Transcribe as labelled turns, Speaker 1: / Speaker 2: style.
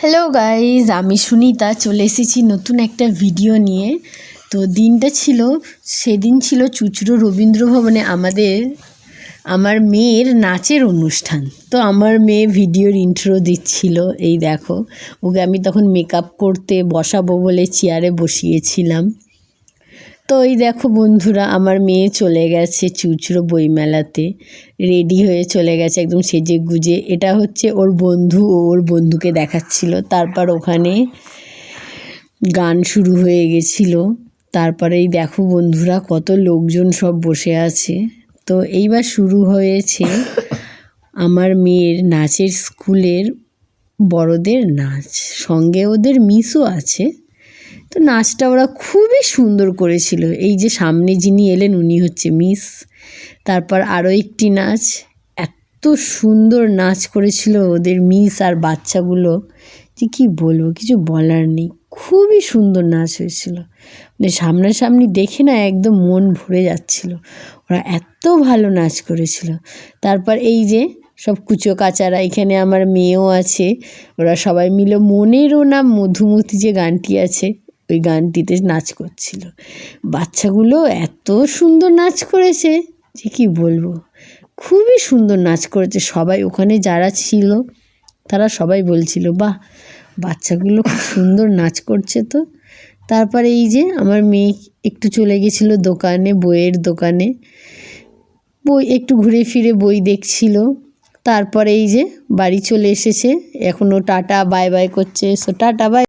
Speaker 1: Hello guys, আমি সুনিতা চলে এসেছি নতুন একটা ভিডিও নিয়ে। তো সেদিন ছিল চুঁচুড়ো রবীন্দ্রভবনে আমার মেয়ের নাচের অনুষ্ঠান। তো আমার মেয়ে ভিডিওর ইন্ট্রো দিচ্ছিল, এই দেখো। ওকে আমি তখন মেকআপ করতে বসাবো বলে চেয়ারে বসিয়েছিলাম। তো এই দেখো বন্ধুরা, আমার মেয়ে চলে গেছে চুঁচুড়ো বইমেলাতে, রেডি হয়ে চলে গেছে একদম সেজে গুজে। এটা হচ্ছে ওর বন্ধু, ওর বন্ধুকে দেখাচ্ছিল। তারপর ওখানে গান শুরু হয়ে গেছিলো। তারপরে এই দেখো বন্ধুরা, কত লোকজন সব বসে আছে। তো এইবার শুরু হয়েছে আমার মেয়ের নাচের স্কুলের বড়দের নাচ, সঙ্গে ওদের মিসও আছে। তো নাচটা ওরা খুবই সুন্দর করেছিল। এই যে সামনে যিনি এলেন উনি হচ্ছে মিস। তারপর আরও একটি নাচ, এত সুন্দর নাচ করেছিল ওদের মিস আর বাচ্চাগুলো যে কী বলবো, কিছু বলার নেই। খুবই সুন্দর নাচ হয়েছিল, মানে সামনাসামনি দেখে না একদম মন ভরে যাচ্ছিল, ওরা এত ভালো নাচ করেছিল। তারপর এই যে সব কুচো কাচারা, এখানে আমার মেয়েও আছে। ওরা সবাই মিলে মনেরও নাম মধুমতি যে গানটি আছে ওই গানটিতে নাচ করছিল। বাচ্চাগুলো এত সুন্দর নাচ করেছে যে কী বলবো, খুবই সুন্দর নাচ করেছে সবাই। ওখানে যারা ছিল তারা সবাই বলছিল, বাহ, বাচ্চাগুলো খুব সুন্দর নাচ করছে। তো তারপরে এই যে আমার মেয়ে একটু চলে গেছিলো দোকানে, বইয়ের দোকানে, বই একটু ঘুরে ফিরে বই দেখছিল। তারপরে এই যে বাড়ি চলে এসেছে, এখনও টাটা বাই বাই করছে। Tata bye.